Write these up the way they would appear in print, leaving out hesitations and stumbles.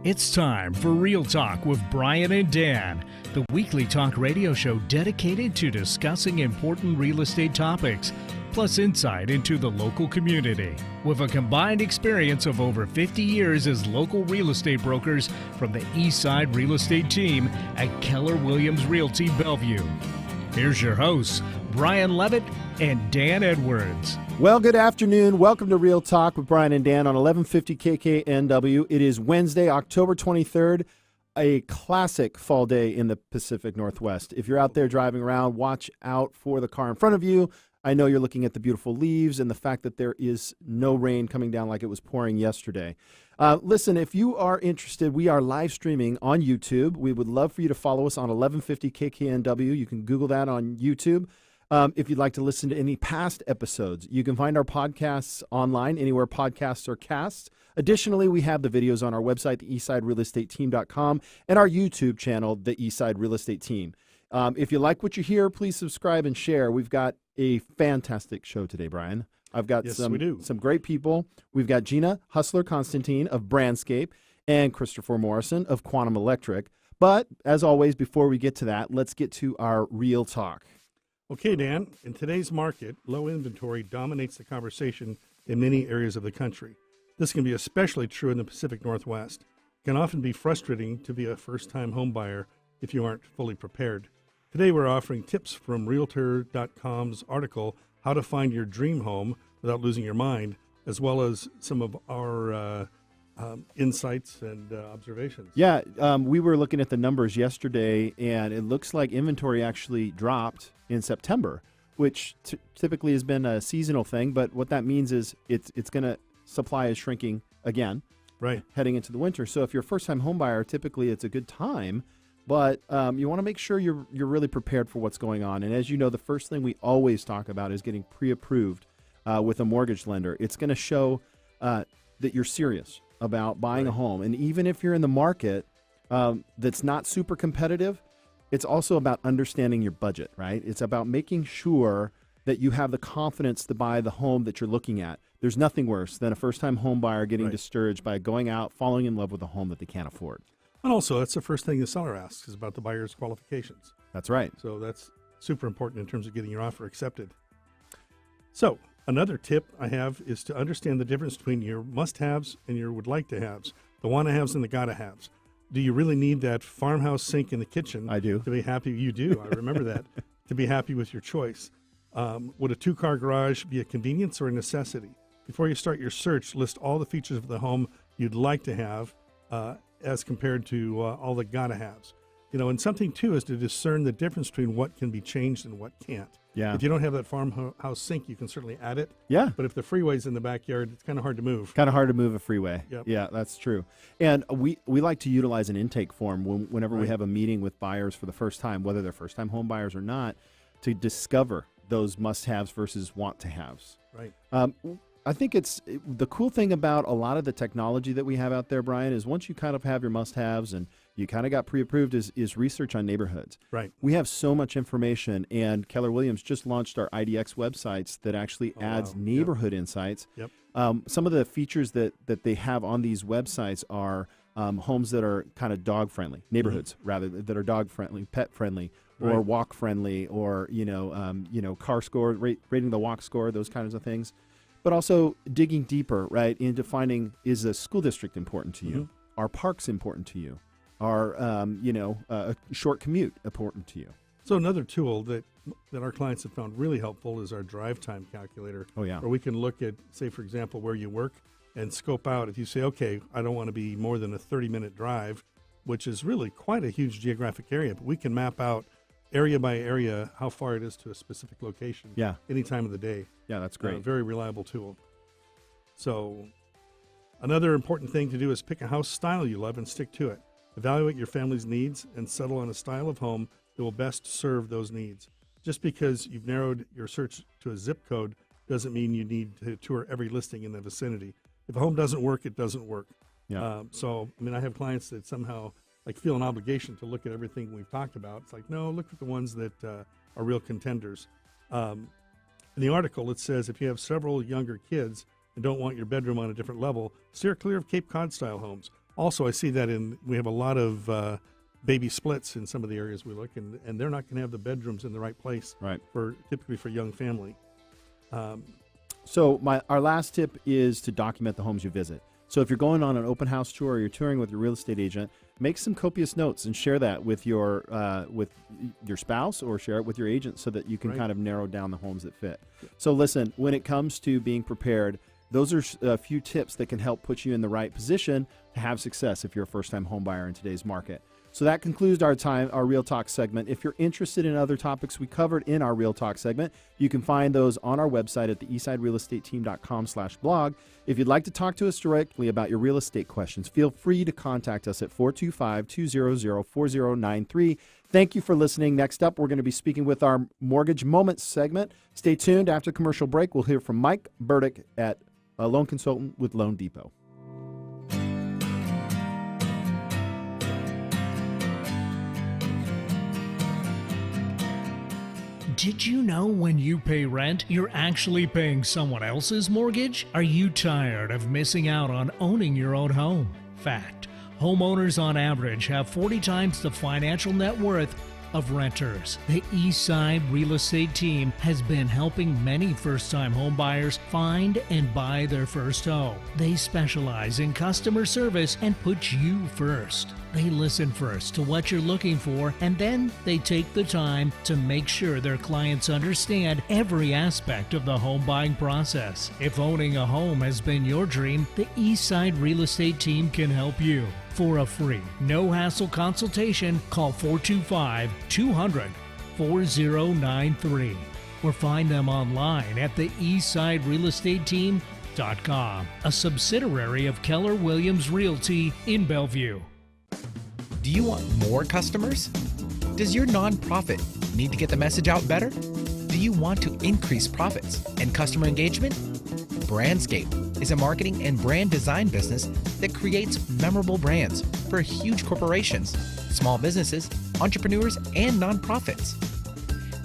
It's time for Real Talk with Brian and Dan, the weekly talk radio show dedicated to discussing important real estate topics, plus insight into the local community. With a combined experience of over 50 years as local real estate brokers from the Eastside Real Estate team at Keller Williams Realty Bellevue. Here's your hosts, Brian Levitt and Dan Edwards. Well, good afternoon. Welcome to Real Talk with Brian and Dan on 1150 KKNW. It is Wednesday, October 23rd, a classic fall day in the Pacific Northwest. If you're out there driving around, watch out for the car in front of you. I know you're looking at the beautiful leaves and the fact that there is no rain coming down like it was pouring yesterday. Listen, if you are interested, we are live streaming on YouTube. We would love for you to follow us on 1150 KKNW. You can Google that on YouTube. If you'd like to listen to any past episodes, you can find our podcasts online, anywhere podcasts are cast. Additionally, we have the videos on our website, the eastsiderealestateteam.com, and our YouTube channel, the Eastside Real Estate Team. If you like what you hear, please subscribe and share. We've got a fantastic show today, Brian. I've got some great people. We've got Gina Hustler-Constantine of Brandscape and Christopher Morrison of Quantum Electric. But as always, before we get to that, let's get to our Real Talk. Okay, Dan, in today's market, low inventory dominates the conversation in many areas of the country. This can be especially true in the Pacific Northwest. It can often be frustrating to be a first-time home buyer if you aren't fully prepared. Today, we're offering tips from Realtor.com's article, How to Find Your Dream Home Without Losing Your Mind, as well as some of our insights and observations. Yeah, we were looking at the numbers yesterday, and it looks like inventory actually dropped in September, which typically has been a seasonal thing. But what that means is it's going to supply is shrinking again, right, heading into the winter. So if you're a first-time home buyer, typically it's a good time. But you want to make sure you're really prepared for what's going on. And as you know, the first thing we always talk about is getting pre-approved with a mortgage lender. It's going to show that you're serious about buying a home. And even if you're in the market that's not super competitive, it's also about understanding your budget, right? It's about making sure that you have the confidence to buy the home that you're looking at. There's nothing worse than a first-time home buyer getting discouraged by going out, falling in love with a home that they can't afford. And also, that's the first thing the seller asks is about the buyer's qualifications. That's right. So that's super important in terms of getting your offer accepted. So another tip I have is to understand the difference between your must-haves and your would-like-to-haves, the want-to-haves and the gotta-haves. Do you really need that farmhouse sink in the kitchen? I do. To be happy? You do. I remember that. To be happy with your choice. Would a two-car garage be a convenience or a necessity? Before you start your search, list all the features of the home you'd like to have as compared to all the gotta-haves. You know, and something, too, is to discern the difference between what can be changed and what can't. Yeah. If you don't have that farmhouse sink, you can certainly add it. Yeah. But if the freeway's in the backyard, it's kind of hard to move. Kind of hard to move a freeway. Yep. Yeah, that's true. And we like to utilize an intake form whenever we have a meeting with buyers for the first time, whether they're first-time home buyers or not, to discover those must-haves versus want-to-haves. Right. I think it's the cool thing about a lot of the technology that we have out there, Brian, is once you kind of have your must-haves and you kind of got pre-approved is research on neighborhoods. Right. We have so much information, and Keller Williams just launched our IDX websites that actually adds neighborhood insights. Yep. Some of the features that they have on these websites are homes that are kind of dog-friendly, neighborhoods rather, that are dog-friendly, pet-friendly, or walk-friendly, or car score, rating the walk score, those kinds of things. But also digging deeper, right, into finding, is a school district important to you? Are parks important to you? Are, a short commute important to you? So another tool that our clients have found really helpful is our drive time calculator. Oh, yeah. Where we can look at, say, for example, where you work and scope out. If you say, okay, I don't want to be more than a 30-minute drive, which is really quite a huge geographic area, but we can map out area by area how far it is to a specific location any time of the day. Yeah, that's great. Very reliable tool. So another important thing to do is pick a house style you love and stick to it. Evaluate your family's needs and settle on a style of home that will best serve those needs. Just because you've narrowed your search to a zip code doesn't mean you need to tour every listing in the vicinity. If a home doesn't work, it doesn't work. Yeah. I have clients that somehow feel an obligation to look at everything we've talked about. It's like, no, look at the ones that are real contenders. In the article, it says if you have several younger kids and don't want your bedroom on a different level, steer clear of Cape Cod-style homes. Also, I see that we have a lot of baby splits in some of the areas we look, and they're not going to have the bedrooms in the right place, Right. Typically for young family. So our last tip is to document the homes you visit. So if you're going on an open house tour or you're touring with your real estate agent, make some copious notes and share that with your spouse, or share it with your agent so that you can kind of narrow down the homes that fit. So listen, when it comes to being prepared, those are a few tips that can help put you in the right position to have success if you're a first-time home buyer in today's market. So that concludes our Real Talk segment. If you're interested in other topics we covered in our Real Talk segment, you can find those on our website at the eastsiderealestateteam.com/blog. If you'd like to talk to us directly about your real estate questions, feel free to contact us at 425-200-4093. Thank you for listening. Next up, we're going to be speaking with our Mortgage Moments segment. Stay tuned. After commercial break, we'll hear from Mike Burdick, a loan consultant with Loan Depot. Did you know when you pay rent, you're actually paying someone else's mortgage? Are you tired of missing out on owning your own home? Fact: homeowners on average have 40 times the financial net worth of renters. The Eastside Real Estate Team has been helping many first-time home buyers find and buy their first home. They specialize in customer service and put you first. They listen first to what you're looking for, and then they take the time to make sure their clients understand every aspect of the home buying process. If owning a home has been your dream, the Eastside Real Estate Team can help you. For a free, no-hassle consultation, call 425-200-4093 or find them online at the eastsiderealestateteam.com, a subsidiary of Keller Williams Realty in Bellevue. Do you want more customers? Does your nonprofit need to get the message out better? Do you want to increase profits and customer engagement? Brandscape is a marketing and brand design business that creates memorable brands for huge corporations, small businesses, entrepreneurs, and nonprofits.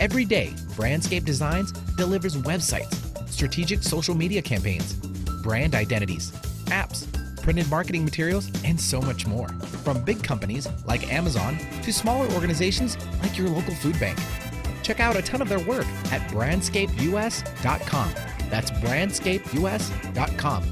Every day, Brandscape Designs delivers websites, strategic social media campaigns, brand identities, apps, printed marketing materials, and so much more. From big companies like Amazon to smaller organizations like your local food bank. Check out a ton of their work at brandscapeus.com. That's brandscapeus.com.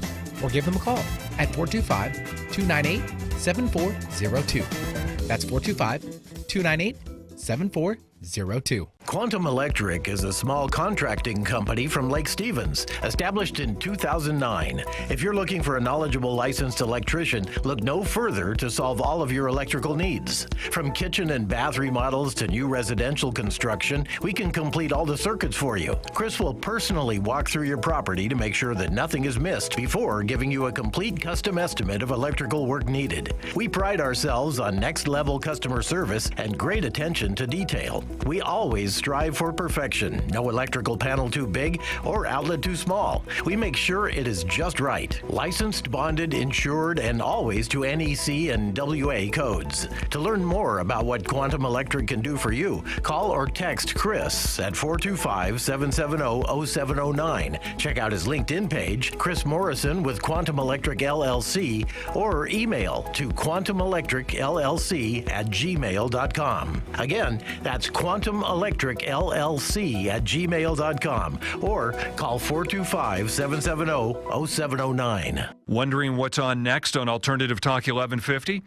Or give them a call at 425-298-7402. That's 425-298-7402. Quantum Electric is a small contracting company from Lake Stevens, established in 2009. If you're looking for a knowledgeable licensed electrician, look no further to solve all of your electrical needs. From kitchen and bath remodels to new residential construction, we can complete all the circuits for you. Chris will personally walk through your property to make sure that nothing is missed before giving you a complete custom estimate of electrical work needed. We pride ourselves on next-level customer service and great attention to detail. We always strive for perfection. No electrical panel too big or outlet too small. We make sure it is just right. Licensed, bonded, insured, and always to NEC and WA codes. To learn more about what Quantum Electric can do for you, call or text Chris at 425-770-0709. Check out his LinkedIn page, Chris Morrison with Quantum Electric LLC, or email to quantumelectricllc@gmail.com. Again, that's Quantum Electric LLC@gmail.com, or call 425-770-0709. Wondering what's on next on Alternative Talk 1150?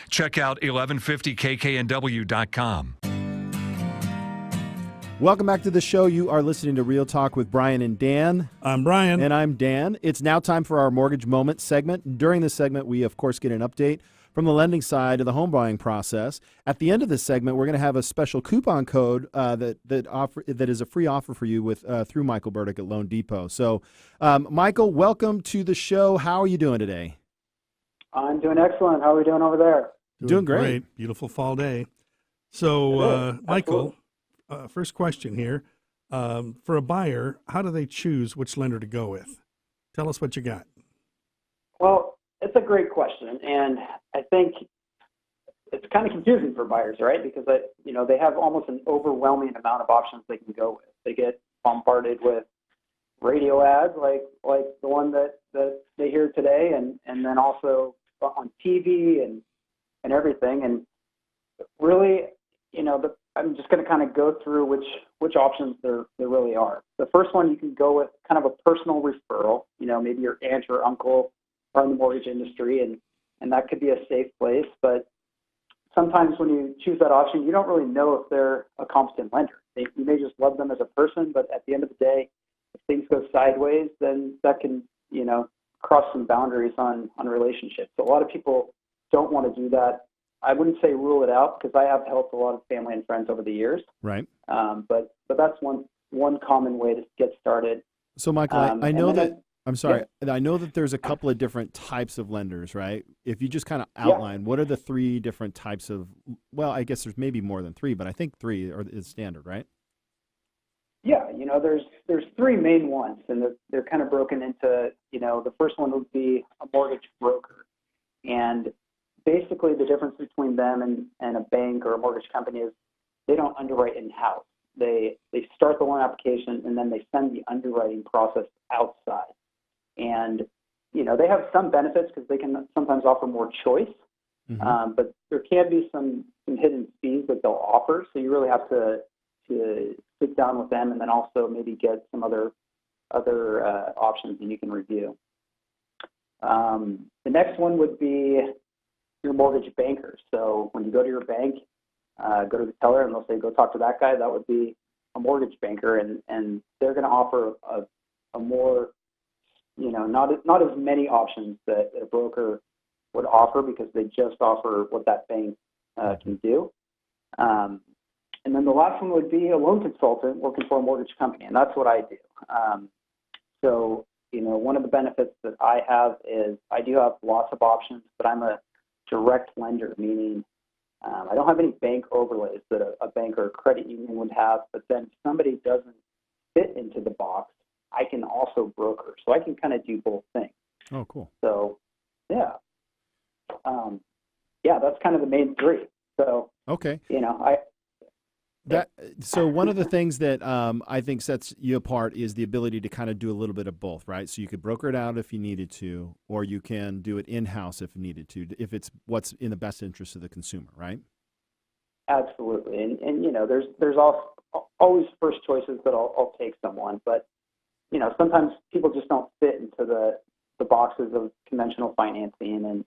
Check out 1150kknw.com. Welcome back to the show. You are listening to Real Talk with Brian and Dan. I'm Brian. And I'm Dan. It's now time for our Mortgage Moment segment. During this segment, we, of course, get an update from the lending side of the home buying process. At the end of this segment, we're going to have a special coupon code that is a free offer for you with through Michael Burdick at Loan Depot. So, Michael, welcome to the show. How are you doing today? I'm doing excellent. How are we doing over there? Doing great. Beautiful fall day. So, Michael, first question here. For a buyer, how do they choose which lender to go with? Tell us what you got. Well, it's a great question, and I think it's kind of confusing for buyers, right? Because they have almost an overwhelming amount of options they can go with. They get bombarded with radio ads like the one that they hear today, and then also on TV and everything. And really, I'm just going to kind of go through which options there really are. The first one, you can go with kind of a personal referral. Maybe your aunt or uncle are in the mortgage industry, and that could be a safe place. But sometimes when you choose that option, you don't really know if they're a competent lender. You may just love them as a person, but at the end of the day, if things go sideways, then that can, cross some boundaries on relationships. So a lot of people don't want to do that. I wouldn't say rule it out, because I have helped a lot of family and friends over the years. Right. But that's one common way to get started. So, Michael, I know that. I'm sorry. Yeah. I know that there's a couple of different types of lenders, right? If you just kind of outline, what are the three different types of? Well, I guess there's maybe more than three, but I think three is standard, right? Yeah, there's three main ones, and they're kind of broken into. The first one would be a mortgage broker, and basically the difference between them and a bank or a mortgage company is they don't underwrite in-house. They start the loan application, and then they send the underwriting process outside. And, they have some benefits because they can sometimes offer more choice, but there can be some hidden fees that they'll offer. So you really have to sit down with them, and then also maybe get some other options that you can review. The next one would be your mortgage banker. So when you go to your bank, go to the teller, and they'll say, go talk to that guy. That would be a mortgage banker, and they're going to offer a more, not as many options that a broker would offer, because they just offer what that bank can do. And then the last one would be a loan consultant working for a mortgage company, and that's what I do. So, one of the benefits that I have is I do have lots of options, but I'm a direct lender, meaning I don't have any bank overlays that a bank or a credit union would have, but then if somebody doesn't fit into the box, I can also broker. So I can kind of do both things. Oh, cool. So, yeah. That's kind of the main three. So, okay. So one of the things that I think sets you apart is the ability to kind of do a little bit of both, right? So you could broker it out if you needed to, or you can do it in-house if needed to, if it's what's in the best interest of the consumer, right? Absolutely. And there's always first choices that I'll take someone, but, sometimes people just don't fit into the boxes of conventional financing,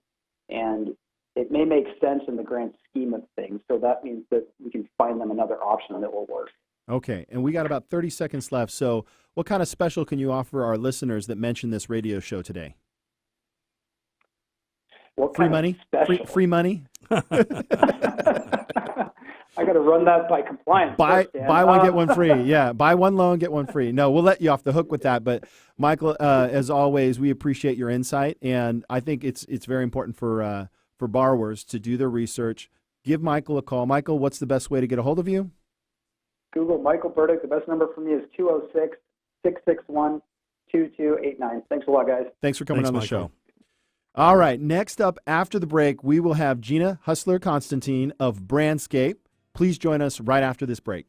and it may make sense in the grand scheme of things. So that means that we can find them another option that will work. Okay. And we got about 30 seconds left. So what kind of special can you offer our listeners that mention this radio show today? Free money? Free money? I got to run that by compliance. Buy one, get one free. Yeah. Buy one loan, get one free. No, we'll let you off the hook with that. But Michael, as always, we appreciate your insight. And I think it's very important for borrowers to do their research. Give Michael a call. Michael, what's the best way to get a hold of you? Google Michael Burdick. The best number for me is 206-661-2289. Thanks a lot, guys. Thanks for coming on the Michael. show. All right. Next up after the break, we will have Gina Hustler-Constantine of Brandscape. Please join us right after this break.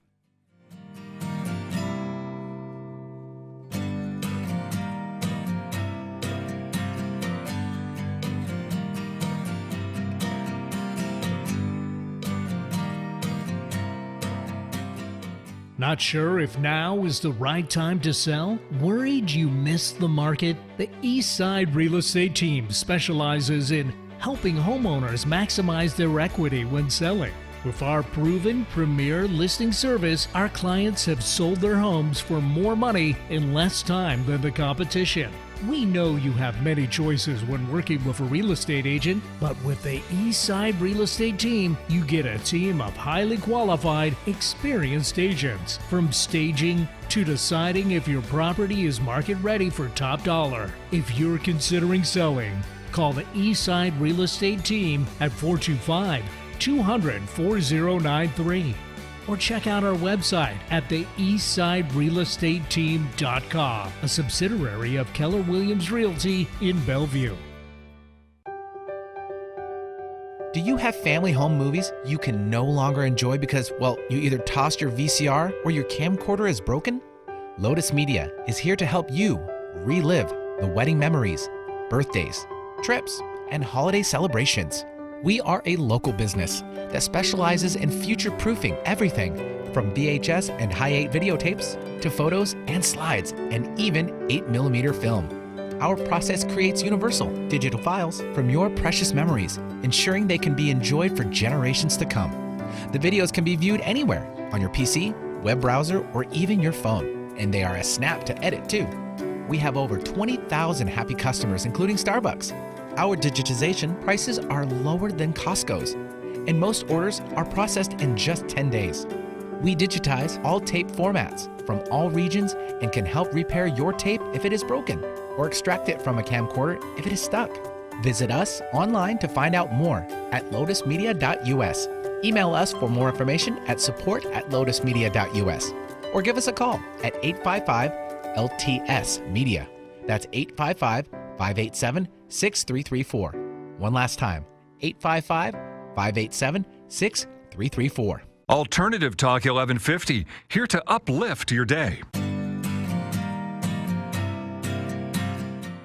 Not sure if now is the right time to sell? Worried you missed the market? The Eastside Real Estate Team specializes in helping homeowners maximize their equity when selling. With our proven premier listing service, our clients have sold their homes for more money in less time than the competition. We know you have many choices when working with a real estate agent, but with the Eastside Real Estate Team, you get a team of highly qualified, experienced agents. From staging to deciding if your property is market ready for top dollar. If you're considering selling, call the Eastside Real Estate Team at 425-200-4093. Or check out our website at the eastsiderealestateteam.com, a subsidiary of Keller Williams Realty in Bellevue. Do you have family home movies you can no longer enjoy because, well, you either tossed your VCR or your camcorder is broken? Lotus Media is here to help you relive the wedding memories, birthdays, trips, and holiday celebrations. We are a local business that specializes in future-proofing everything from VHS and Hi-8 videotapes to photos and slides and even 8mm film. Our process creates universal digital files from your precious memories, ensuring they can be enjoyed for generations to come. The videos can be viewed anywhere on your PC, web browser, or even your phone, and they are a snap to edit too. We have over 20,000 happy customers, including Starbucks. Our digitization prices are lower than Costco's, and most orders are processed in just 10 days. We digitize all tape formats from all regions and can help repair your tape if it is broken, or extract it from a camcorder if it is stuck. Visit us online to find out more at lotusmedia.us. Email us for more information at support@lotusmedia.us, or give us a call at 855-LTS-MEDIA. That's 855-587-6334. One last time, 855-587-6334. Alternative Talk 1150, here to uplift your day.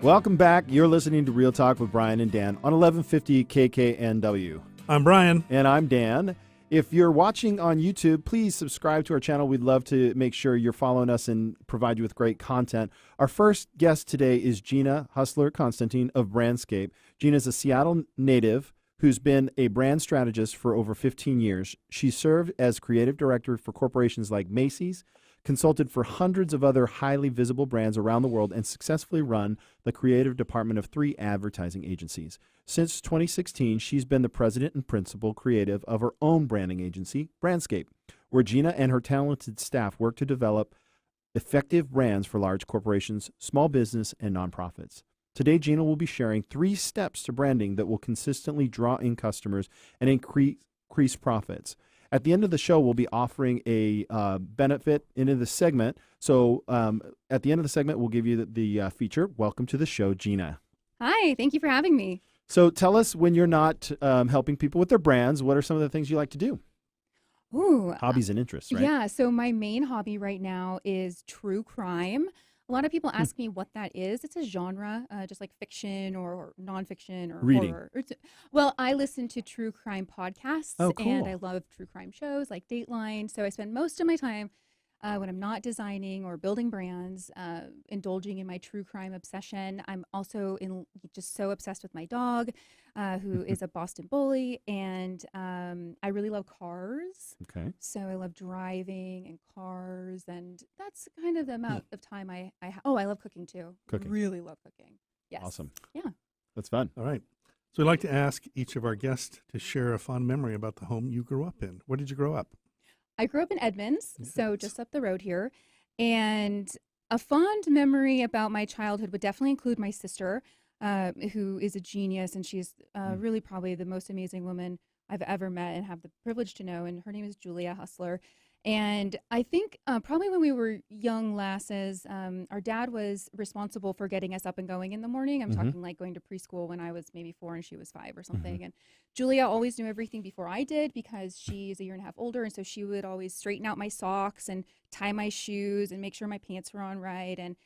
Welcome back. You're listening to Real Talk with Brian and Dan on 1150 KKNW. I'm Brian. And I'm Dan. If you're watching on YouTube, please subscribe to our channel. We'd love to make sure you're following us and provide you with great content. Our first guest today is Gina Hustler-Constantine of Brandscape. Gina is a Seattle native who's been a brand strategist for over 15 years. She served as creative director for corporations like Macy's, consulted for hundreds of other highly visible brands around the world, and successfully run the creative department of 3 advertising agencies. Since 2016, she's been the president and principal creative of her own branding agency, Brandscape, where Gina and her talented staff work to develop effective brands for large corporations, small business, and nonprofits. Today, Gina will be sharing 3 steps to branding that will consistently draw in customers and increase profits. At the end of the show, we'll be offering a benefit into the segment. So at the end of the segment, we'll give you the feature. Welcome to the show, Gina. Hi, thank you for having me. So tell us, when you're not helping people with their brands, what are some of the things you like to do? Ooh, Hobbies and interests, right? Yeah, so my main hobby right now is true crime. A lot of people ask me what that is. It's a genre, just like fiction or nonfiction or Reading. horror. Well, I listen to true crime podcasts, Oh, cool. and I love true crime shows like Dateline. So I spend most of my time when I'm not designing or building brands, indulging in my true crime obsession. I'm also just so obsessed with my dog, who is a Boston Bully, and I really love cars. Okay. So I love driving and cars, and that's kind of the amount of time I have. Oh, I love cooking too. Cooking. Really love cooking. Yes. Awesome. Yeah. That's fun. All right. So we'd like to ask each of our guests to share a fond memory about the home you grew up in. Where did you grow up? I grew up in Edmonds, so just up the road here. And a fond memory about my childhood would definitely include my sister, who is a genius, and she's really probably the most amazing woman I've ever met and have the privilege to know. And her name is Julia Hustler. And I think probably when we were young lasses, our dad was responsible for getting us up and going in the morning. I'm talking like going to preschool when I was maybe 4 and she was 5 or something. And Julia always knew everything before I did because she's a year and a half older. And so she would always straighten out my socks and tie my shoes and make sure my pants were on right. And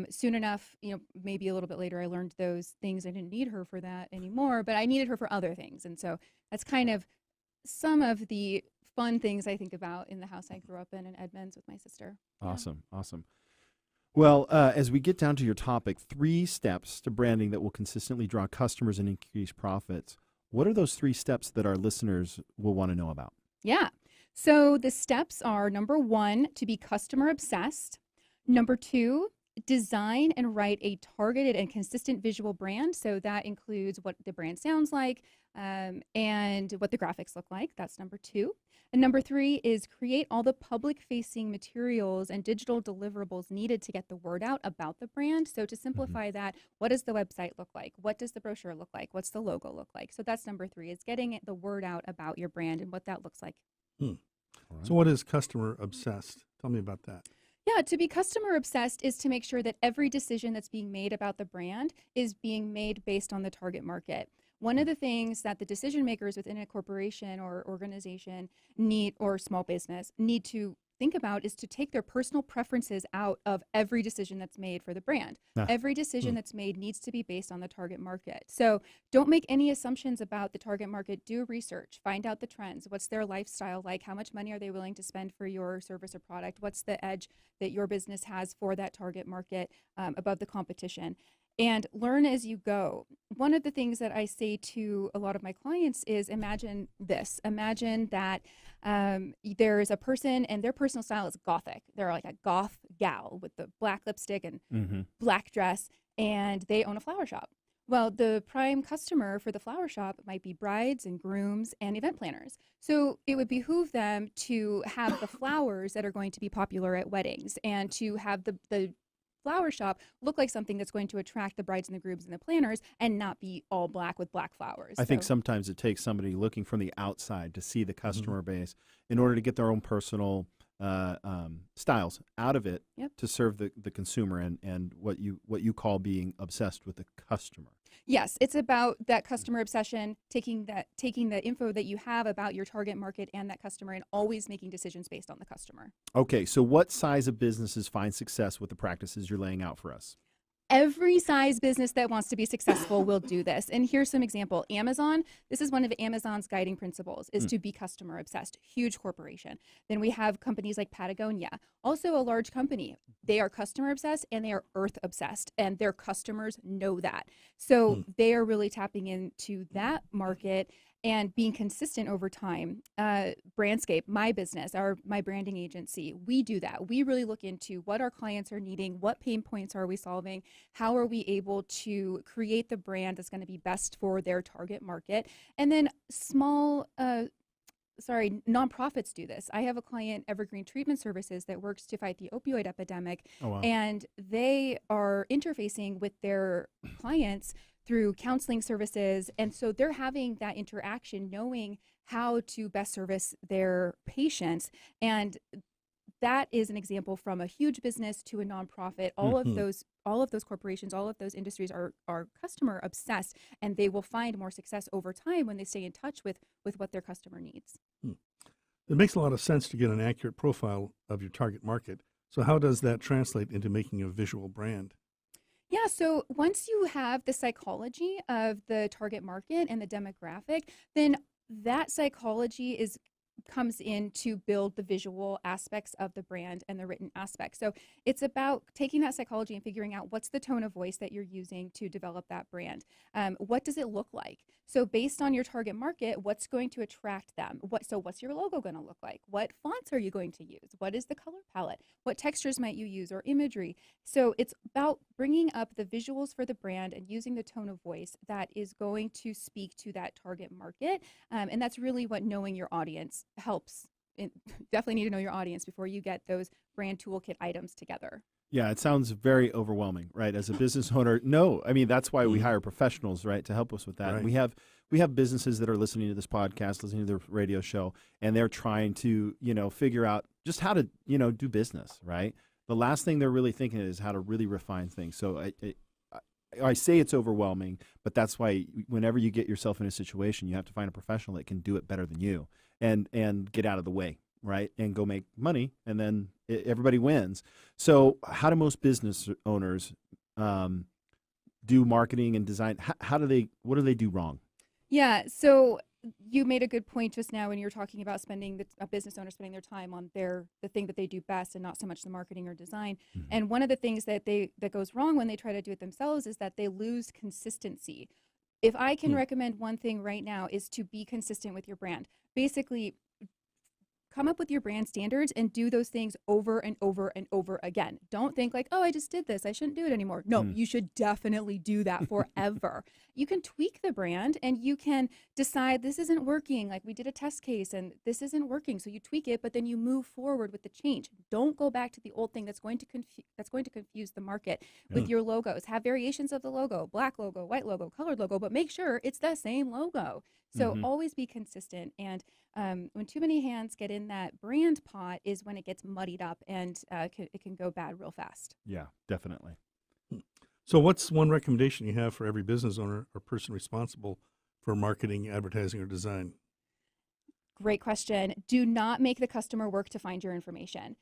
soon enough, maybe a little bit later, I learned those things. I didn't need her for that anymore, but I needed her for other things. And so that's kind of some of the fun things I think about in the house I grew up in Edmonds with my sister. Awesome. Awesome. Well, as we get down to your topic, 3 steps to branding that will consistently draw customers and increase profits. What are those 3 steps that our listeners will want to know about? Yeah. So the steps are: number 1, to be customer obsessed. Number 2, design and write a targeted and consistent visual brand. So that includes what the brand sounds like and what the graphics look like. That's number 2. And number 3 is create all the public-facing materials and digital deliverables needed to get the word out about the brand. So to simplify that, what does the website look like? What does the brochure look like? What's the logo look like? So that's number 3, is getting the word out about your brand and what that looks like. Right. So what is customer obsessed? Tell me about that. Yeah, to be customer obsessed is to make sure that every decision that's being made about the brand is being made based on the target market. One of the things that the decision makers within a corporation or organization need, or small business, need to think about is to take their personal preferences out of every decision that's made for the brand. Ah. Every decision that's made needs to be based on the target market. So don't make any assumptions about the target market. Do research, find out the trends. What's their lifestyle like? How much money are they willing to spend for your service or product? What's the edge that your business has for that target market above the competition? And learn as you go. One of the things that I say to a lot of my clients is imagine this. Imagine that there's a person and their personal style is gothic. They're like a goth gal with the black lipstick and black dress, and they own a flower shop. Well, the prime customer for the flower shop might be brides and grooms and event planners. So it would behoove them to have the flowers that are going to be popular at weddings and to have the flower shop look like something that's going to attract the brides and the grooms and the planners and not be all black with black flowers. I think sometimes it takes somebody looking from the outside to see the customer base in order to get their own personal styles out of it to serve the consumer and what you call being obsessed with the customer. Yes, it's about that customer obsession, taking the info that you have about your target market and that customer and always making decisions based on the customer. Okay, so what size of businesses find success with the practices you're laying out for us? Every size business that wants to be successful will do this. And here's some example. Amazon, this is one of Amazon's guiding principles, is to be customer obsessed, huge corporation. Then we have companies like Patagonia, also a large company. They are customer obsessed and they are earth obsessed, and their customers know that. So they are really tapping into that market and being consistent over time. Brandscape, my business, my branding agency, we do that. We really look into what our clients are needing, what pain points are we solving, how are we able to create the brand that's going to be best for their target market. And then nonprofits do this. I have a client, Evergreen Treatment Services, that works to fight the opioid epidemic. Oh, wow. And they are interfacing with their clients through counseling services. And so they're having that interaction, knowing how to best service their patients. And that is an example from a huge business to a nonprofit. All of those corporations, all of those industries are customer obsessed, and they will find more success over time when they stay in touch with what their customer needs. It makes a lot of sense to get an accurate profile of your target market. So how does that translate into making a visual brand? Yeah, so once you have the psychology of the target market and the demographic, then that psychology comes in to build the visual aspects of the brand and the written aspects. So it's about taking that psychology and figuring out what's the tone of voice that you're using to develop that brand. What does it look like? So based on your target market, what's going to attract them? What's your logo going to look like? What fonts are you going to use? What is the color palette? What textures might you use or imagery? So it's about bringing up the visuals for the brand and using the tone of voice that is going to speak to that target market. And that's really what knowing your audience helps. Definitely need to know your audience before you get those brand toolkit items together. Yeah, it sounds very overwhelming, right? As a business owner, no, I mean, that's why we hire professionals, right, to help us with that. Right. We have businesses that are listening to this podcast, listening to the radio show, and they're trying to, figure out just how to, do business, right? The last thing they're really thinking is how to really refine things. So I say it's overwhelming, but that's why whenever you get yourself in a situation, you have to find a professional that can do it better than you and get out of the way, right? And go make money, and then everybody wins. So how do most business owners do marketing and design? What do they do wrong? Yeah, so you made a good point just now when you were talking about a business owner spending their time on the thing that they do best and not so much the marketing or design. And one of the things that goes wrong when they try to do it themselves is that they lose consistency. If I can recommend one thing right now is to be consistent with your brand. Basically, come up with your brand standards and do those things over and over and over again. Don't think like, oh, I just did this, I shouldn't do it anymore. No, you should definitely do that forever. You can tweak the brand and you can decide this isn't working. Like we did a test case and this isn't working. So you tweak it, but then you move forward with the change. Don't go back to the old thing that's going to confuse the market with your logos. Have variations of the logo, black logo, white logo, colored logo, but make sure it's the same logo. So always be consistent. And when too many hands get in that brand pot is when it gets muddied up and it can go bad real fast. Yeah, definitely. So what's one recommendation you have for every business owner or person responsible for marketing, advertising, or design? Great question. Do not make the customer work to find your information.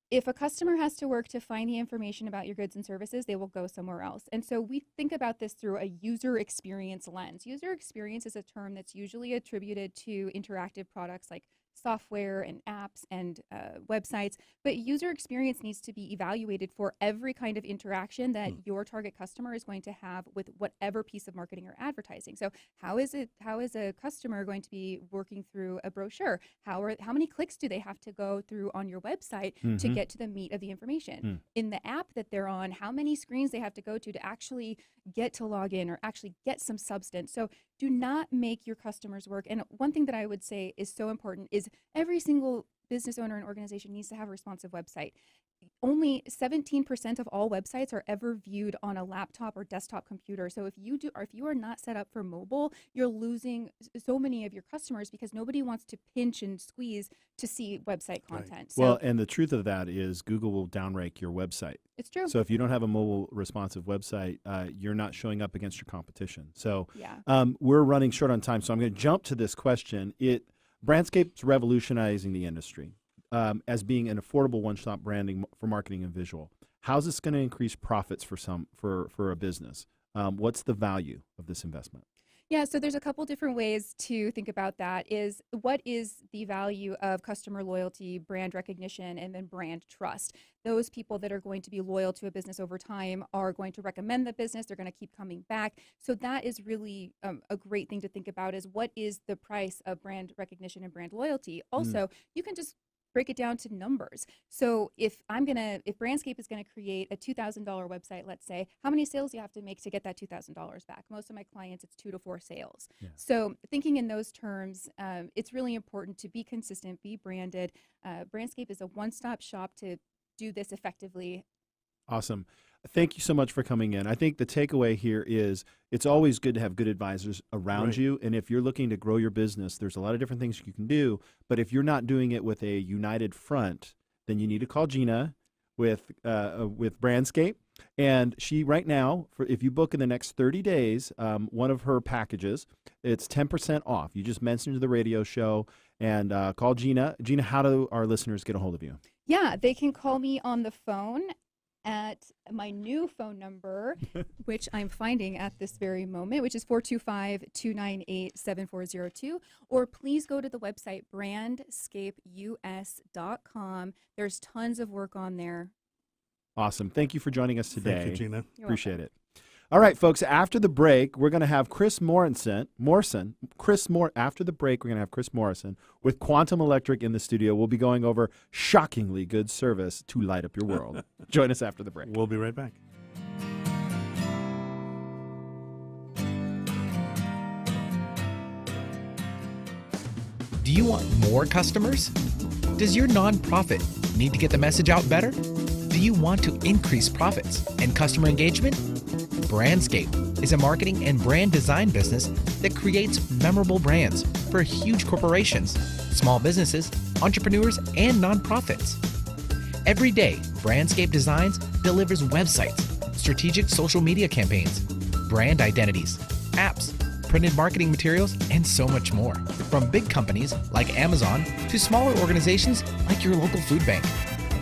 If a customer has to work to find the information about your goods and services, they will go somewhere else. And so we think about this through a user experience lens. User experience is a term that's usually attributed to interactive products like software and apps and websites, but user experience needs to be evaluated for every kind of interaction that your target customer is going to have with whatever piece of marketing or advertising. So how is a customer going to be working through a brochure? How many clicks do they have to go through on your website to get to the meat of the information? In the app that they're on, how many screens they have to go to actually get to log in or actually get some substance. So do not make your customers work. And one thing that I would say is so important is every single business owner and organization needs to have a responsive website. Only 17% of all websites are ever viewed on a laptop or desktop computer. So if you are not set up for mobile, you're losing so many of your customers because nobody wants to pinch and squeeze to see website content. Right. So, Well, and the truth of that is Google will downrank your website. it's true. So if you don't have a mobile responsive website, you're not showing up against your competition. So Yeah. we're running short on time, so I'm going to jump to this question. Brandscape's revolutionizing the industry as being an affordable one-stop branding for marketing and visual. How's this going to increase profits for a business? What's the value of this investment? Yeah, so there's a couple different ways to think about that. Is what is the value of customer loyalty, brand recognition, and then brand trust? Those people that are going to be loyal to a business over time are going to recommend the business. They're going to keep coming back. So that is really a great thing to think about is what is the price of brand recognition and brand loyalty? Also, you can just break it down to numbers. So if Brandscape is going to create a $2,000 website, let's say, how many sales do you have to make to get that $2,000 back? Most of my clients, it's 2 to 4 sales. Yeah. So thinking in those terms, it's really important to be consistent, be branded. Brandscape is a one-stop shop to do this effectively. Awesome. Thank you so much for coming in. I think the takeaway here is it's always good to have good advisors around Right. you. And if you're looking to grow your business, there's a lot of different things you can do. But if you're not doing it with a united front, then you need to call Gina with Brandscape. And she right now, if you book in the next 30 days, one of her packages, it's 10% off. You just mentioned the radio show and call Gina. Gina, how do our listeners get a hold of you? Yeah, they can call me on the phone at my new phone number, which I'm finding at this very moment, which is 425-298-7402. Or please go to the website brandscapeus.com. There's tons of work on there. Awesome. Thank you for joining us today. Thank you, Gina. You're Appreciate welcome. it. All right, folks, after the break, we're going to have Chris Morrison with Quantum Electric in the studio. We'll be going over shockingly good service to light up your world. Join us after the break. We'll be right back. Do you want more customers? Does your nonprofit need to get the message out better? Do you want to increase profits and customer engagement? Brandscape is a marketing and brand design business that creates memorable brands for huge corporations, small businesses, entrepreneurs, and nonprofits. Every day, Brandscape Designs delivers websites, strategic social media campaigns, brand identities, apps, printed marketing materials, and so much more. From big companies like Amazon to smaller organizations like your local food bank.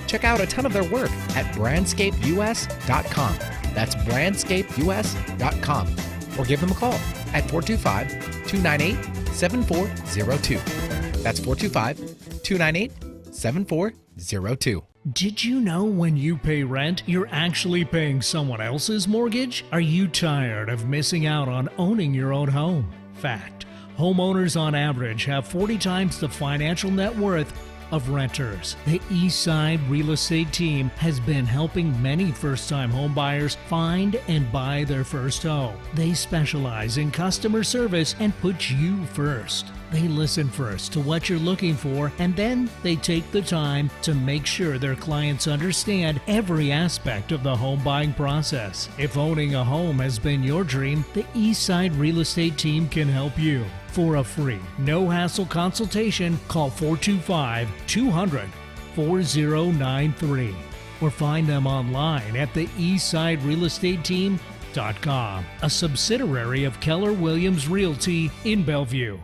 Check out a ton of their work at brandscapeus.com. That's brandscapeus.com. Or give them a call at 425-298-7402. That's 425-298-7402. Did you know when you pay rent, you're actually paying someone else's mortgage? Are you tired of missing out on owning your own home? Fact: homeowners on average have 40 times the financial net worth of renters. The Eastside Real Estate Team has been helping many first-time homebuyers find and buy their first home. They specialize in customer service and put you first. They listen first to what you're looking for, and then they take the time to make sure their clients understand every aspect of the home buying process. If owning a home has been your dream, the Eastside Real Estate Team can help you. For a free, no-hassle consultation, call 425-200-4093 or find them online at the eastsiderealestateteam.com, a subsidiary of Keller Williams Realty in Bellevue.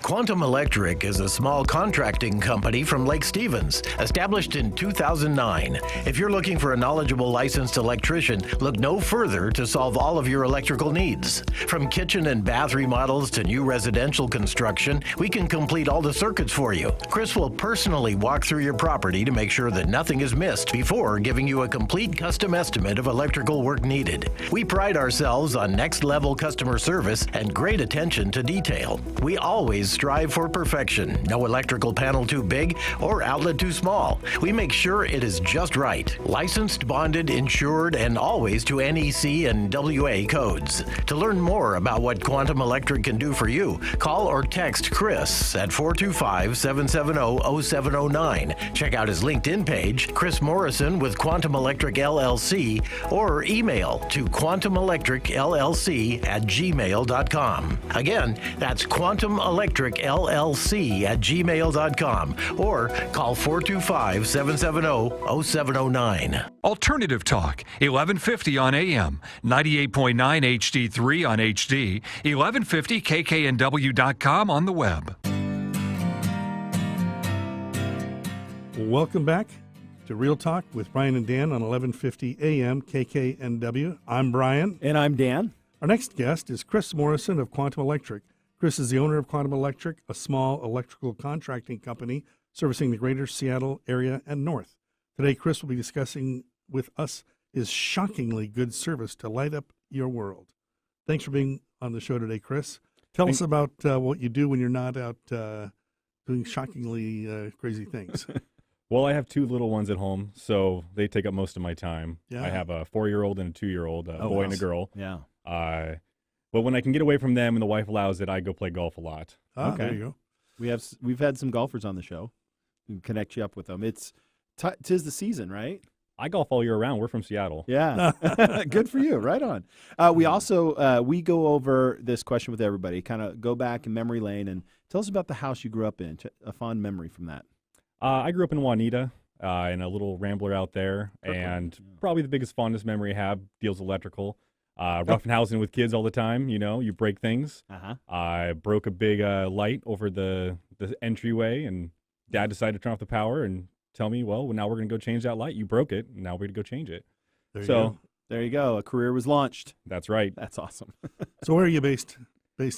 Quantum Electric is a small contracting company from Lake Stevens, established in 2009. If you're looking for a knowledgeable licensed electrician, look no further to solve all of your electrical needs. From kitchen and bath remodels to new residential construction, we can complete all the circuits for you. Chris will personally walk through your property to make sure that nothing is missed before giving you a complete custom estimate of electrical work needed. We pride ourselves on next-level customer service and great attention to detail. We always strive for perfection. No electrical panel too big or outlet too small. We make sure it is just right. Licensed, bonded, insured, and always to NEC and WA codes. To learn more about what Quantum Electric can do for you, call or text Chris at 425-770-0709. Check out his LinkedIn page, Chris Morrison with Quantum Electric LLC, or email to quantumelectricllc@gmail.com. Again, that's Quantum Electric LLC@gmail.com, or call 425-770-0709. Alternative Talk, 1150 on AM, 98.9 HD3 on HD, 1150kknw.com on the web. Welcome back to Real Talk with Brian and Dan on 1150 AM KKNW. I'm Brian. And I'm Dan. Our next guest is Chris Morrison of Quantum Electric. Chris is the owner of Quantum Electric, a small electrical contracting company servicing the greater Seattle area and north. Today, Chris will be discussing with us his shockingly good service to light up your world. Thanks for being on the show today, Chris. Tell us about what you do when you're not out doing shockingly crazy things. Well, I have two little ones at home, so they take up most of my time. Yeah. I have a 4-year-old and a 2-year-old, a boy and a girl. Yeah. But when I can get away from them and the wife allows it, I go play golf a lot. Okay. There you go. We've had some golfers on the show. We can connect you up with them. It's tis the season, right? I golf all year round. We're from Seattle. Yeah. Good for you. Right on. We also we go over this question with everybody, kind of go back in memory lane and tell us about the house you grew up in, a fond memory from that. I grew up in Juanita, in a little rambler out there, and probably the biggest fondest memory I have deals electrical. Roughhousing with kids all the time, you break things. I broke a big light over the entryway, and Dad decided to turn off the power and tell me, well, now we're going to go change that light. You broke it, and now we're going to go change it. There you go. A career was launched. That's right. That's awesome. So where are you based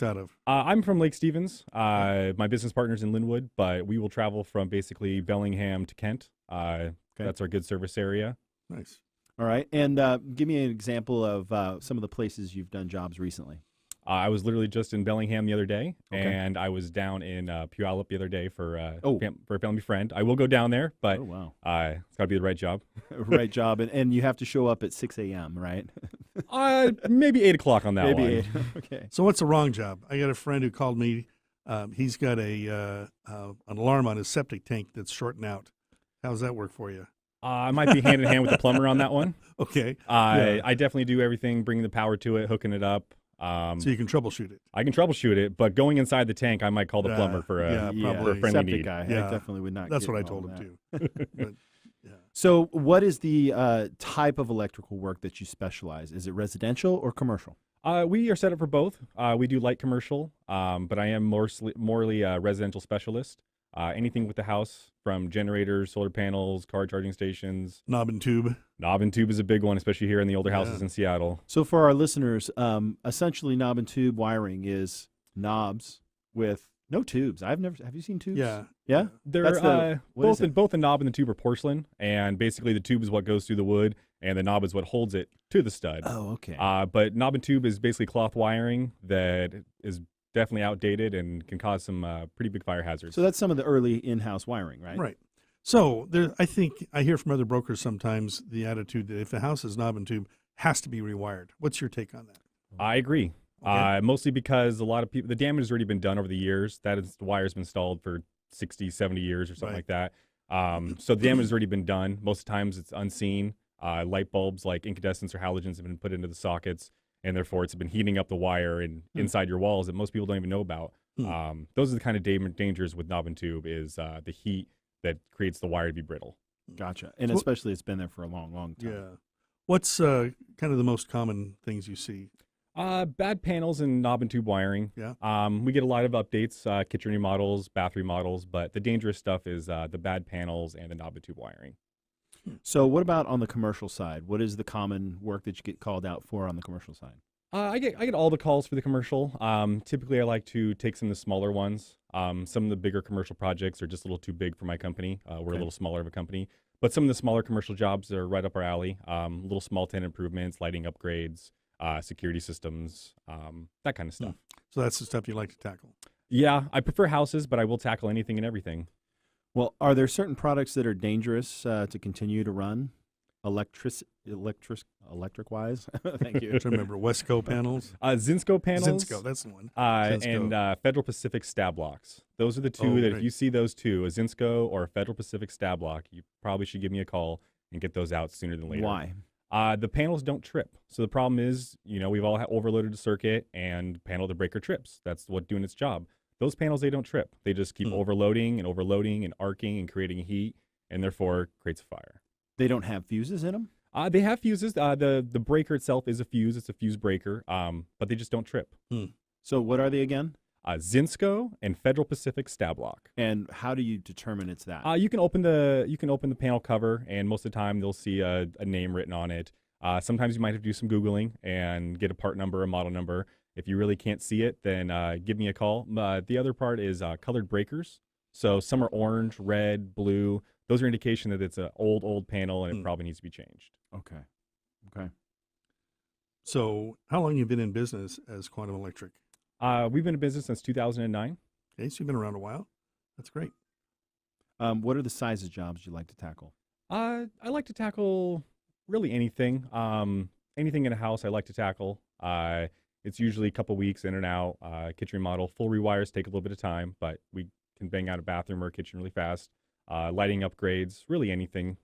out of? I'm from Lake Stevens. My business partner's in Linwood, but we will travel from basically Bellingham to Kent. That's our good service area. Nice. All right. And give me an example of some of the places you've done jobs recently. I was literally just in Bellingham the other day, and I was down in Puyallup the other day for a family friend. I will go down there, but it's got to be the right job. Right job. And you have to show up at 6 a.m., right? Maybe 8 o'clock on that maybe one. 8. Okay. So what's the wrong job? I got a friend who called me. He's got an alarm on his septic tank that's shorting out. How does that work for you? I might be hand in hand with the plumber on that one. Okay. I definitely do everything, bringing the power to it, hooking it up. So you can troubleshoot it. I can troubleshoot it, but going inside the tank, I might call the plumber for a friendly septic need. guy. Yeah. I definitely would not. That's get what I involved told in him that. too. But, So what is the type of electrical work that you specialize? Is it residential or commercial? We are set up for both. We do light commercial, but I am morely a residential specialist. Anything with the house, from generators, solar panels, car charging stations. knob and tube. Knob and tube is a big one, especially here in the older houses in Seattle. So for our listeners, essentially knob and tube wiring is knobs with no tubes. Have you seen tubes? Yeah. Yeah? They're both the knob and the tube are porcelain, and basically the tube is what goes through the wood, and the knob is what holds it to the stud. Oh, okay. But knob and tube is basically cloth wiring that is definitely outdated and can cause some pretty big fire hazards. So that's some of the early in-house wiring, right? Right. So I think I hear from other brokers sometimes the attitude that if the house is knob and tube, has to be rewired. What's your take on that? I agree. Okay. Mostly because a lot of people, the damage has already been done over the years. The wire's been installed for 60, 70 years or something like that. So the damage has already been done. Most of the times it's unseen. Light bulbs like incandescents or halogens have been put into the sockets, and therefore it's been heating up the wire and inside your walls that most people don't even know about. Those are the kind of dangers with knob and tube is the heat that creates the wire to be brittle. Gotcha. And especially it's been there for a long, long time. Yeah. What's kind of the most common things you see? Bad panels and knob and tube wiring. Yeah. We get a lot of updates, kitchen remodels, bath remodels, but the dangerous stuff is the bad panels and the knob and tube wiring. So what about on the commercial side? What is the common work that you get called out for on the commercial side? I get all the calls for the commercial. Typically, I like to take some of the smaller ones. Some of the bigger commercial projects are just a little too big for my company. We're a little smaller of a company. But some of the smaller commercial jobs are right up our alley. Little small tenant improvements, lighting upgrades, security systems, that kind of stuff. So that's the stuff you like to tackle. Yeah, I prefer houses, but I will tackle anything and everything. Well, are there certain products that are dangerous to continue to run, electric-wise? Thank you. To remember, Wesco panels. Zinsco panels. Zinsco, that's the one. And Federal Pacific stab locks. Those are the two that if you see those two, a Zinsco or a Federal Pacific stab lock, you probably should give me a call and get those out sooner than later. Why? The panels don't trip. So the problem is, we've all overloaded the circuit and panel to breaker trips. That's what doing its job. Those panels, they don't trip. They just keep overloading and arcing and creating heat, and therefore creates a fire. They don't have fuses in them? They have fuses. The breaker itself is a fuse. It's a fuse breaker, but they just don't trip. So what are they again? Zinsco and Federal Pacific stab lock. And how do you determine it's that? You can open the panel cover, and most of the time they'll see a name written on it. Sometimes you might have to do some Googling and get a part number, a model number. If you really can't see it, then give me a call. The other part is colored breakers. So some are orange, red, blue. Those are indication that it's an old panel and it probably needs to be changed. Okay. So how long have you been in business as Quantum Electric? We've been in business since 2009. Okay, so you've been around a while. That's great. What are the size of jobs you like to tackle? I like to tackle really anything. Anything in a house I like to tackle. It's usually a couple weeks in and out. Kitchen remodel, full rewires take a little bit of time, but we can bang out a bathroom or a kitchen really fast. Lighting upgrades, really anything.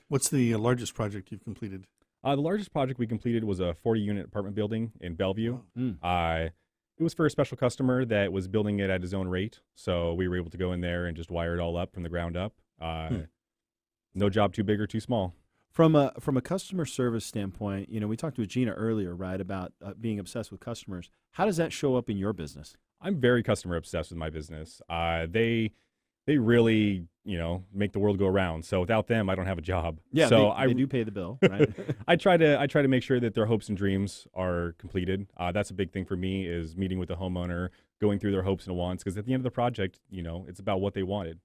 What's the largest project you've completed? The largest project we completed was a 40-unit apartment building in Bellevue. Wow. It was for a special customer that was building it at his own rate, so we were able to go in there and just wire it all up from the ground up. No job too big or too small. From a customer service standpoint, we talked with Gina earlier, right, about being obsessed with customers. How does that show up in your business? I'm very customer obsessed with my business. They really, make the world go around. So without them, I don't have a job. Yeah, so they do pay the bill, right? I try to make sure that their hopes and dreams are completed. That's a big thing for me is meeting with the homeowner, going through their hopes and wants, because at the end of the project, it's about what they wanted.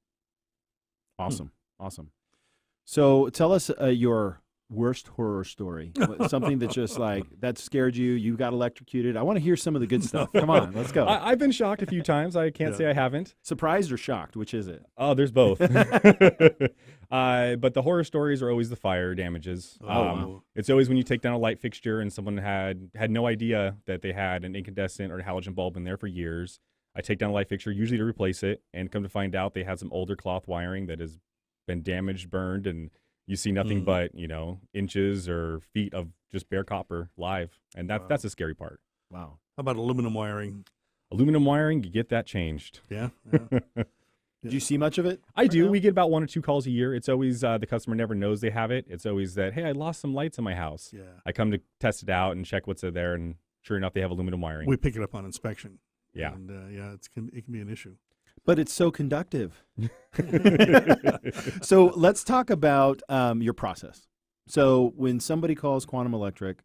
Awesome. So tell us your worst horror story, something that just that scared you. You got electrocuted. I want to hear some of the good stuff. Come on, let's go. I've been shocked a few times. I can't say I haven't. Surprised or shocked? Which is it? Oh, there's both. But the horror stories are always the fire damages. It's always when you take down a light fixture and someone had no idea that they had an incandescent or halogen bulb in there for years. I take down a light fixture, usually to replace it, and come to find out they had some older cloth wiring that has been damaged, burned, and you see nothing but, inches or feet of just bare copper live. And that's the scary part. Wow. How about aluminum wiring? Aluminum wiring, you get that changed. Yeah. Do you see much of it? I do. We get about 1 or 2 calls a year. It's always the customer never knows they have it. It's always that, hey, I lost some lights in my house. Yeah. I come to test it out and check what's there, and sure enough, they have aluminum wiring. We pick it up on inspection. Yeah. And it can be an issue. But it's so conductive. So let's talk about your process. So when somebody calls Quantum Electric,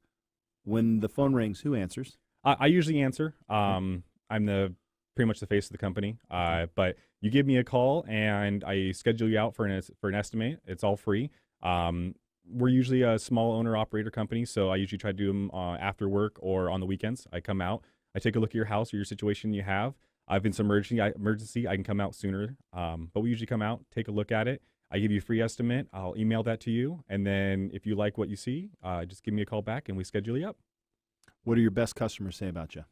when the phone rings, who answers? I usually answer. I'm pretty much the face of the company. But you give me a call and I schedule you out for an estimate. It's all free. We're usually a small owner operator company, so I usually try to do them after work or on the weekends. I come out, I take a look at your house or your situation you have. If it's an emergency, I can come out sooner. But we usually come out, take a look at it. I give you a free estimate. I'll email that to you. And then if you like what you see, just give me a call back and we schedule you up. What do your best customers say about you?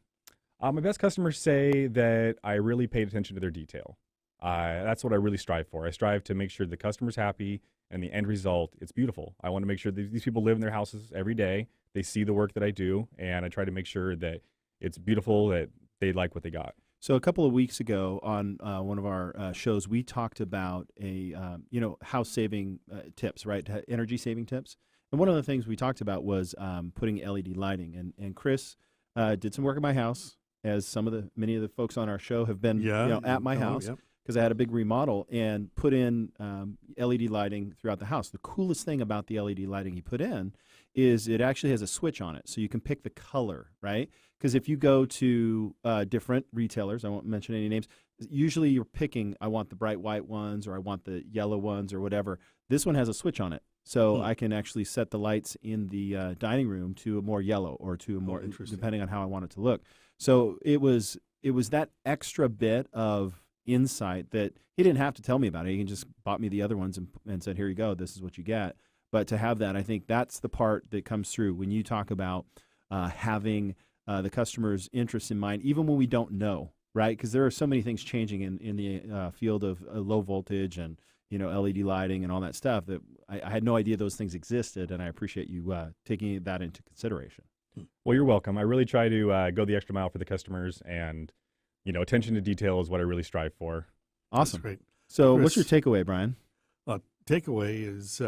My best customers say that I really paid attention to their detail. That's what I really strive for. I strive to make sure the customer's happy and the end result, it's beautiful. I want to make sure that these people live in their houses every day. They see the work that I do, and I try to make sure that it's beautiful, that they like what they got. So a couple of weeks ago on one of our shows, we talked about house saving tips, right? Energy saving tips. And one of the things we talked about was putting LED lighting. And Chris did some work at my house, as many of the folks on our show have been at my house, because I had a big remodel, and put in LED lighting throughout the house. The coolest thing about the LED lighting he put in is it actually has a switch on it, so you can pick the color, right? Because if you go to different retailers, I won't mention any names, usually you're picking, I want the bright white ones, or I want the yellow ones, or whatever. This one has a switch on it, so I can actually set the lights in the dining room to a more yellow, or to a more, depending on how I want it to look. So it was that extra bit of insight that he didn't have to tell me about it. He just bought me the other ones and said, here you go, this is what you get. But to have that, I think that's the part that comes through when you talk about having the customer's interest in mind, even when we don't know, right? Because there are so many things changing in the field of low voltage and LED lighting and all that stuff that I had no idea those things existed, and I appreciate you taking that into consideration. Well, you're welcome. I really try to go the extra mile for the customers, and attention to detail is what I really strive for. Awesome. That's great. So Chris, what's your takeaway, Brian? Takeaway is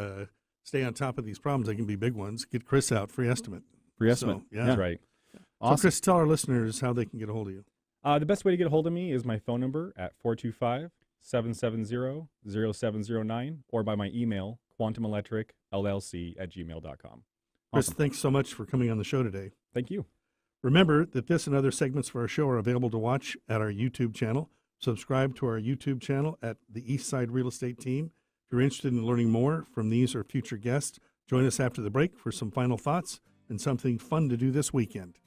stay on top of these problems. They can be big ones. Get Chris out, free estimate. Free estimate. So, yeah. That's right. Awesome. So Chris, tell our listeners how they can get a hold of you. The best way to get a hold of me is my phone number at 425-770-0709, or by my email, quantumelectricllc@gmail.com. Chris, Awesome. thanks so much for coming on the show today. Thank you. Remember that this and other segments for our show are available to watch at our YouTube channel. Subscribe to our YouTube channel at the Eastside Real Estate Team. If you're interested in learning more from these or future guests, join us after the break for some final thoughts and something fun to do this weekend.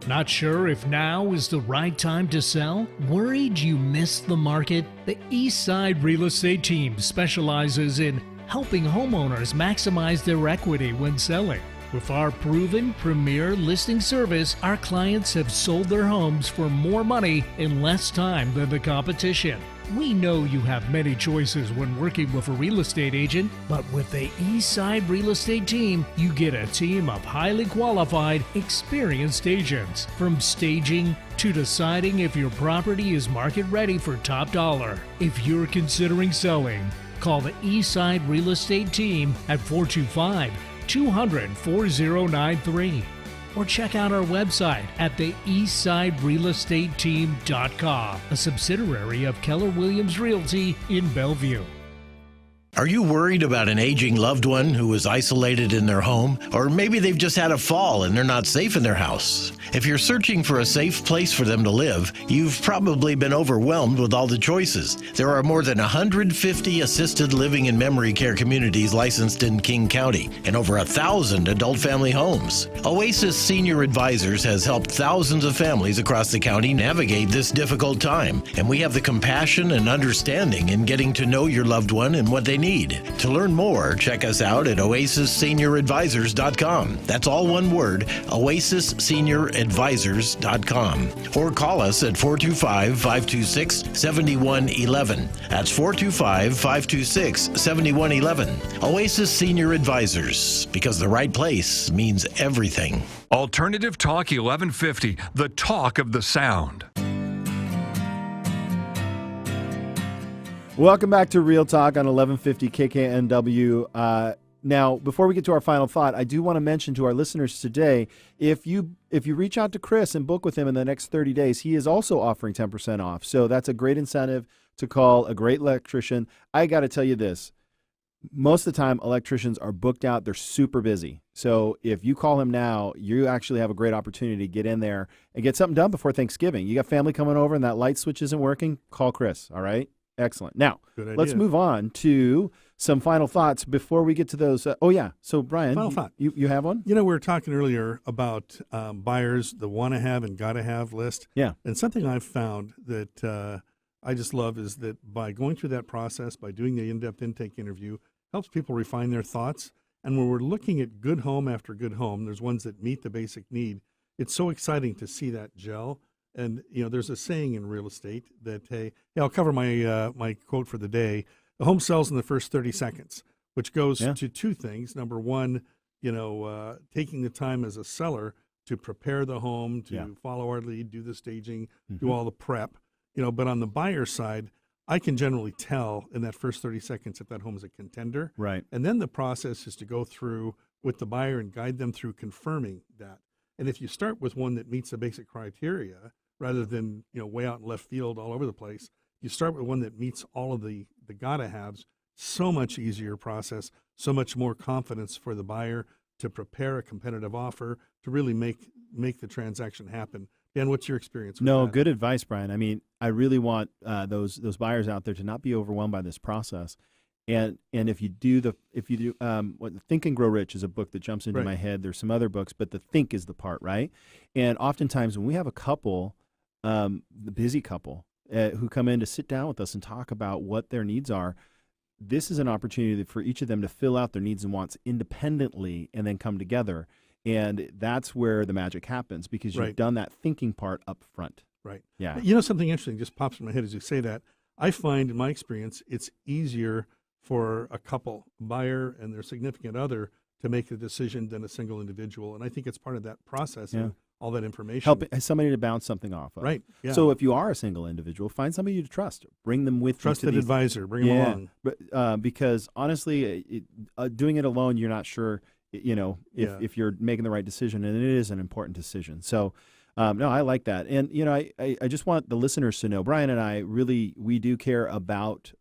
Not sure if now is the right time to sell? Worried you missed the market? The Eastside Real Estate Team specializes in helping homeowners maximize their equity when selling. With our proven premier listing service, our clients have sold their homes for more money in less time than the competition. We know you have many choices when working with a real estate agent, but with the Eastside Real Estate Team, you get a team of highly qualified, experienced agents. From staging to deciding if your property is market ready for top dollar. If you're considering selling, call the Eastside Real Estate Team at 425-200-4093. Or check out our website at the eastsiderealestateteam.com, a subsidiary of Keller Williams Realty in Bellevue. Are you worried about an aging loved one who is isolated in their home? Or maybe they've just had a fall and they're not safe in their house? If you're searching for a safe place for them to live, you've probably been overwhelmed with all the choices. There are more than 150 assisted living and memory care communities licensed in King County and over 1,000 adult family homes. Oasis Senior Advisors has helped thousands of families across the county navigate this difficult time, and we have the compassion and understanding in getting to know your loved one and what they need. To learn more, check us out at oasisssenioradvisors.com. That's all one word, oasisssenioradvisors.com. Or call us at 425-526-7111. That's 425-526-7111. Oasis Senior Advisors, because the right place means everything. Alternative Talk 1150, the talk of the sound. Welcome back to Real Talk on 1150 KKNW. Now, before we get to our final thought, I do want to mention to our listeners today, if you reach out to Chris and book with him in the next 30 days, he is also offering 10% off. So that's a great incentive to call a great electrician. I got to tell you this. Most of the time, electricians are booked out. They're super busy. So if you call him now, you actually have a great opportunity to get in there and get something done before Thanksgiving. You got family coming over and that light switch isn't working? Call Chris, all right? Excellent. Now, let's move on to some final thoughts before we get to those. So Brian, final thought. You have one? We were talking earlier about buyers, the want to have and got to have list. Yeah. And something I've found that I just love is that by going through that process, by doing the in-depth intake interview, helps people refine their thoughts. And when we're looking at good home after good home, there's ones that meet the basic need. It's so exciting to see that gel. And, there's a saying in real estate that, hey, I'll cover my my quote for the day. The home sells in the first 30 seconds, which goes to two things. Number one, taking the time as a seller to prepare the home, to follow our lead, do the staging, do all the prep. But on the buyer side, I can generally tell in that first 30 seconds if that home is a contender. Right. And then the process is to go through with the buyer and guide them through confirming that. And if you start with one that meets the basic criteria, rather than, way out in left field all over the place, you start with one that meets all of the gotta-haves, so much easier process, so much more confidence for the buyer to prepare a competitive offer to really make the transaction happen. Dan, what's your experience with No, that? good advice, Brian. I mean, I really want those buyers out there to not be overwhelmed by this process. And if you do what Think and Grow Rich is a book that jumps into Right. my head. There's some other books, but the think is the part, right? And oftentimes when we have a couple, the busy couple, who come in to sit down with us and talk about what their needs are, this is an opportunity for each of them to fill out their needs and wants independently and then come together. And that's where the magic happens because you've Right. done that thinking part up front. Right. Yeah. Something interesting just pops in my head as you say that. I find in my experience, it's easier for a couple, buyer and their significant other, to make a decision than a single individual. And I think it's part of that process and all that information. Help somebody to bounce something off of. Right. Yeah. So if you are a single individual, find somebody you trust. Bring them with Trusted you to these, advisor, bring them along. But because honestly, doing it alone, you're not sure, if you're making the right decision, and it is an important decision. So, no, I like that, and I just want the listeners to know, Brian and I we do care about,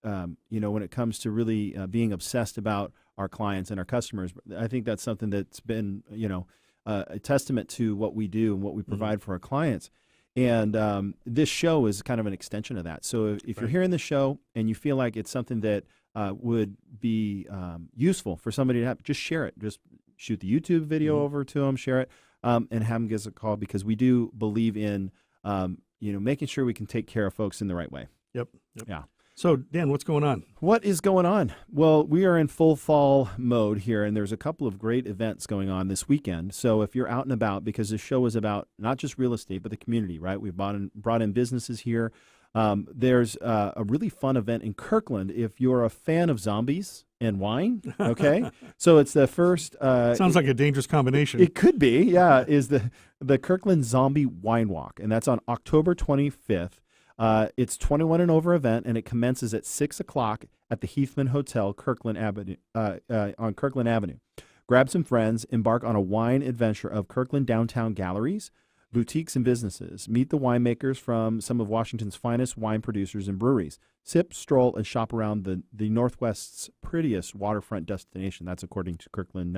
when it comes to really being obsessed about our clients and our customers. I think that's something that's been, a testament to what we do and what we provide for our clients. And this show is kind of an extension of that. So if you're hearing the show and you feel like it's something that would be useful for somebody to have, just share it. Just shoot the YouTube video over to them, share it, and have them give us a call because we do believe in, making sure we can take care of folks in the right way. Yep. Yeah. So, Dan, what's going on? What is going on? Well, we are in full fall mode here, and there's a couple of great events going on this weekend. So if you're out and about, because this show is about not just real estate, but the community, right? We've brought in businesses here. There's a really fun event in Kirkland if you're a fan of zombies and wine, okay? So it's the first... Sounds like a dangerous combination. It could be, yeah, is the Kirkland Zombie Wine Walk, and that's on October 25th. It's 21 and over event, and it commences at 6 o'clock at the Heathman Hotel, Kirkland Avenue, on Kirkland Avenue. Grab some friends, embark on a wine adventure of Kirkland downtown galleries, boutiques, and businesses. Meet the winemakers from some of Washington's finest wine producers and breweries. Sip, stroll, and shop around the Northwest's prettiest waterfront destination. That's according to Kirkland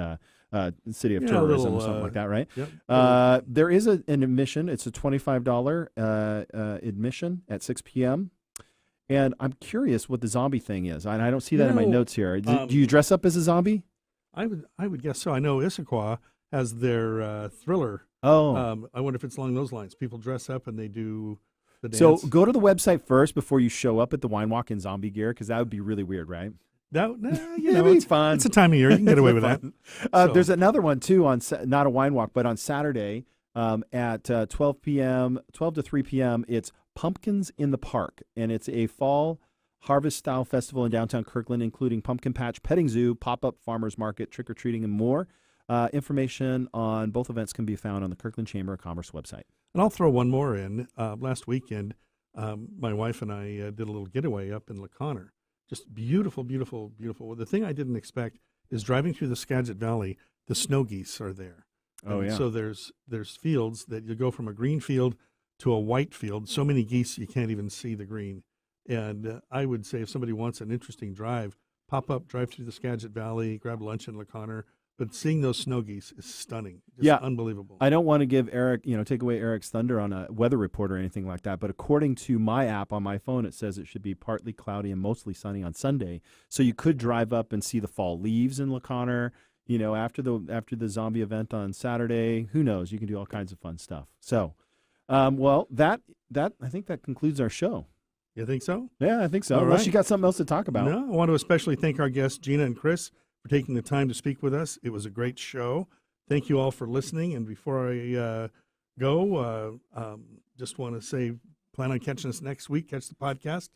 City of Tourism, something like that, right? Yep. There is an admission. It's a $25 admission at 6 p.m. And I'm curious what the zombie thing is. I don't see that in my notes here. Do you dress up as a zombie? I would guess so. I know Issaquah has their thriller. Oh. I wonder if it's along those lines. People dress up and they do the dance. So go to the website first before you show up at the wine walk in zombie gear, because that would be really weird, right? It's fun. It's a time of year. You can get away with that. There's another one, too, on not a wine walk, but on Saturday at 12 to 3 p.m., it's Pumpkins in the Park, and it's a fall harvest-style festival in downtown Kirkland, including pumpkin patch, petting zoo, pop-up farmers market, trick-or-treating, and more. Information on both events can be found on the Kirkland Chamber of Commerce website. And I'll throw one more in. Last weekend, my wife and I did a little getaway up in LaConner. Just beautiful, beautiful, beautiful. The thing I didn't expect is driving through the Skagit Valley, the snow geese are there. Oh, yeah. So there's fields that you go from a green field to a white field. So many geese you can't even see the green. And I would say if somebody wants an interesting drive, pop up, drive through the Skagit Valley, grab lunch in LaConner. But seeing those snow geese is stunning. Just unbelievable. I don't want to give Eric, take away Eric's thunder on a weather report or anything like that. But according to my app on my phone, it says it should be partly cloudy and mostly sunny on Sunday. So you could drive up and see the fall leaves in LaConner. After the zombie event on Saturday, who knows? You can do all kinds of fun stuff. So, that I think that concludes our show. You think so? Yeah, I think so. All Unless right. you got something else to talk about. No, I want to especially thank our guests, Gina and Chris, for taking the time to speak with us. It was a great show. Thank you all for listening. And before I go, just want to say, plan on catching us next week. Catch the podcast.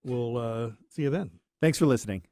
We'll see you then. Thanks for listening.